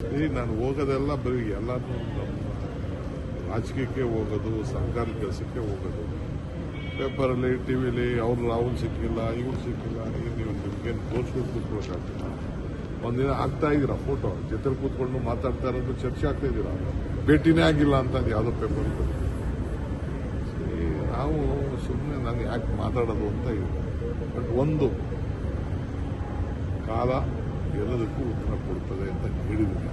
ನಾನು ಹೋಗೋದೆಲ್ಲ ಬರೀ ಎಲ್ಲಾನು ರಾಜಕೀಯಕ್ಕೆ ಹೋಗೋದು, ಸರ್ಕಾರಿ ಕೆಲಸಕ್ಕೆ ಹೋಗೋದು. ಪೇಪರಲ್ಲಿ, ಟಿವಿಲಿ ಅವ್ರು ರಾಹುಲ್ ಸಿಕ್ಕಿಲ್ಲ, ಇವ್ರು ಸಿಕ್ಕಿಲ್ಲ, ನೀವು ನಿಮ್ಗೇನು ತೋರಿಸ್ಕೊಂಡು ಕೂತ್ಕೊಳ್ಳೋಕ್ಕಾಗ್ತಿಲ್ಲ. ಒಂದಿನ ಆಗ್ತಾ ಇದ್ದೀರಾ ಫೋಟೋ ಜೊತೆ ಕೂತ್ಕೊಂಡು ಮಾತಾಡ್ತಾ ಇರೋದು, ಚರ್ಚೆ ಆಗ್ತಾ ಇದ್ದೀರಾ, ಭೇಟಿನೇ ಆಗಿಲ್ಲ ಅಂತ ಯಾವುದೋ ಪೇಪರ್. ನಾವು ಸುಮ್ಮನೆ ನಾನು ಯಾಕೆ ಮಾತಾಡೋದು ಅಂತ ಇದೆ. ಬಟ್ ಒಂದು ಕಾಲ ಎಲ್ಲದಕ್ಕೂ ಉತ್ತರ ಕೊಡ್ತದೆ ಅಂತ ಹೇಳಿದ್ದೀನಿ.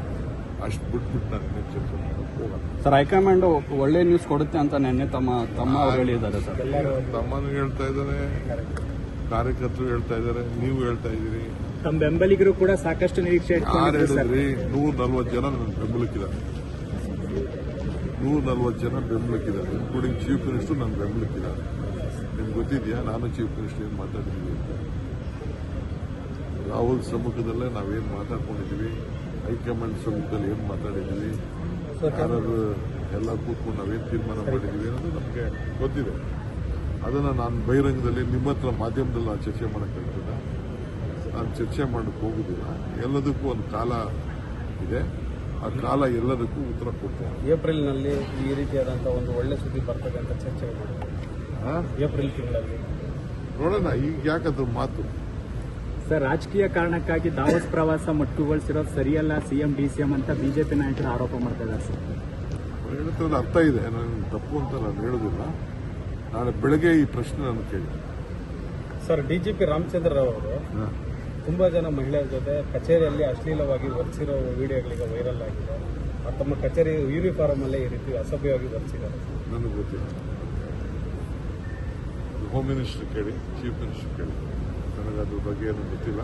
ಅಷ್ಟು ಬಿಟ್ಬಿಟ್ಟು ನಾನು ಚರ್ಚೆ ಮಾಡೋಕ್ಕೆ ಹೋಗಲ್ಲ. ಸರ್, ಹೈಕಮಾಂಡ್ ಒಳ್ಳೆ ನ್ಯೂಸ್ ಕೊಡುತ್ತೆ ಅಂತ ನಿನ್ನೆ ತಮ್ಮ ಅವರು ಹೇಳಿದ್ದಾರೆ ಸರ್. ತಮ್ಮನು ಹೇಳ್ತಾ ಇದ್ದಾರೆ, ಕಾರ್ಯಕರ್ತರು ಹೇಳ್ತಾ ಇದ್ದಾರೆ, ನೀವು ಹೇಳ್ತಾ ಇದ್ದೀರಿ. ತಮ್ಮ ಬೆಂಬಲಿಗರು ಕೂಡ ಸಾಕಷ್ಟು ನಿರೀಕ್ಷೆ ಯಾರು ಹೇಳಿದ್ರಿ? 140 ಜನ ನನ್ನ ಬೆಂಬಲಕ್ಕಿದ್ದಾರೆ. 140 ಜನ ಬೆಂಬಲಕ್ಕಿದ್ದಾರೆ, ಇನ್ಕ್ಲೂಡಿಂಗ್ ಚೀಫ್ ಮಿನಿಸ್ಟರ್ ನನ್ನ ಬೆಂಬಲಕ್ಕಿದ್ದಾರೆ. ನಿಮ್ಗೆ ಗೊತ್ತಿದೆಯಾ ನಾನು ಚೀಫ್ ಮಿನಿಸ್ಟರ್ ಏನು ಮಾತಾಡಿದ್ದೀವಿ ಅಂತ? ರಾಹುಲ್ ಸಮ್ಮುಖದಲ್ಲೇ ನಾವೇನು ಮಾತಾಡ್ಕೊಂಡಿದ್ದೀವಿ, ಹೈಕಮಾಂಡ್ ಸಮ್ಮುಖದಲ್ಲಿ ಏನು ಮಾತಾಡಿದ್ದೀವಿ, ಯಾರು ಎಲ್ಲ ಕೂತ್ಕೊಂಡು ನಾವೇನು ತೀರ್ಮಾನ ಮಾಡಿದ್ದೀವಿ ಅನ್ನೋದು ನಮಗೆ ಗೊತ್ತಿದೆ. ಅದನ್ನು ನಾನು ಬಹಿರಂಗದಲ್ಲಿ ನಿಮ್ಮ ಹತ್ರ ಮಾಧ್ಯಮದಲ್ಲಿ ನಾನು ಚರ್ಚೆ ಮಾಡೋಕ್ಕೆ ಹೇಳ್ತಿದ್ದೆ. ನಾನು ಚರ್ಚೆ ಮಾಡೋಕ್ಕೆ ಹೋಗುದಿಲ್ಲ. ಎಲ್ಲದಕ್ಕೂ ಒಂದು ಕಾಲ ಇದೆ, ಆ ಕಾಲ ಎಲ್ಲದಕ್ಕೂ ಉತ್ತರ ಕೊಡ್ತೇನೆ. ಏಪ್ರಿಲ್ನಲ್ಲಿ ಈ ರೀತಿಯಾದಂತಹ ಒಂದು ಒಳ್ಳೆ ಸುದ್ದಿ ಬರ್ತದೆ ಅಂತ ಚರ್ಚೆ ಏಪ್ರಿಲ್ ತಿಂಗಳಲ್ಲಿ ನೋಡೋಣ. ಈಗ ಯಾಕಂದ್ರೆ ಮಾತು ಸರ್, ರಾಜಕೀಯ ಕಾರಣಕ್ಕಾಗಿ ದಾವೋಸ್ ಪ್ರವಾಸ ಮೊಟಕುಗೊಳಿಸಿರೋದು ಸರಿಯಲ್ಲ ಸಿಎಂ ಡಿಸಿಎಂ ಅಂತ ಬಿಜೆಪಿ ನಾಯಕರು ಆರೋಪ ಮಾಡ್ತಾ ಇದ್ದಾರೆ ಸರ್. ಹೇಳ್ತಿರೋದು ಅರ್ಥ ಇದೆ, ನಾನು ತಪ್ಪು ಅಂತ ನಾನು ಹೇಳೋದಿಲ್ಲ. ನಾಳೆ ಬೆಳಗ್ಗೆ ಈ ಪ್ರಶ್ನೆ ನಾನು ಕೇಳಿ. ಸರ್, ಡಿಜಿಪಿ ರಾಮಚಂದ್ರ ರಾವ್ ಅವರು ತುಂಬಾ ಜನ ಮಹಿಳೆಯರ ಜೊತೆ ಕಚೇರಿಯಲ್ಲಿ ಅಶ್ಲೀಲವಾಗಿ ವರ್ತಿಸಿರೋ ವಿಡಿಯೋಗಳಿಗೆ ವೈರಲ್ ಆಗಿದೆ. ತಮ್ಮ ಕಚೇರಿ ಯೂನಿಫಾರ್ಮ್ ಅಲ್ಲೇ ಈ ರೀತಿ ಅಸಭ್ಯವಾಗಿ ವರ್ತಿಸಿದ್ದಾರೆ. ನನಗೆ ಗೊತ್ತಿಲ್ಲ. ಹೋಮ್ ಮಿನಿಸ್ಟರ್ ಕೇಳಿ, ಚೀಫ್ ಮಿನಿಸ್ಟರ್ ಕೇಳಿ. ನನಗೆ ಅದ್ರ ಬಗ್ಗೆ ಏನು ಗೊತ್ತಿಲ್ಲ.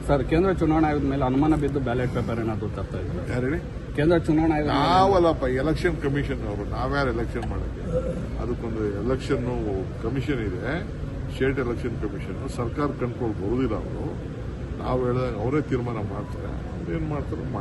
ಸರ್, ಕೇಂದ್ರ ಚುನಾವಣಾ ಆಯೋಗದ ಮೇಲೆ ಅನುಮಾನ ಬಿದ್ದು ಬ್ಯಾಲೆಟ್ ಪೇಪರ್ ಏನಾದ್ರು ತರ್ತಾ ಇದ್ದಾರೆ? ಯಾರು ಹೇಳಿ? ಕೇಂದ್ರ ಚುನಾವಣಾ ಆಯೋಗ ನಾವಲ್ಲಪ್ಪ, ಎಲೆಕ್ಷನ್ ಕಮಿಷನ್ ಅವರು. ನಾವ್ಯಾರು ಎಲೆಕ್ಷನ್ ಮಾಡೋಕ್ಕೆ? ಅದಕ್ಕೊಂದು ಎಲೆಕ್ಷನ್ ಕಮಿಷನ್ ಇದೆ, ಸ್ಟೇಟ್ ಎಲೆಕ್ಷನ್ ಕಮಿಷನ್. ಸರ್ಕಾರ ಕಂಟ್ರೋಲ್ ಬರುವುದಿಲ್ಲ ಅವರು. ನಾವು ಹೇಳಿದಾಗ ಅವರೇ ತೀರ್ಮಾನ ಮಾಡ್ತಾರೆ. ಅವ್ರು ಏನು ಮಾಡ್ತಾರೋ ಮಾಡಿ.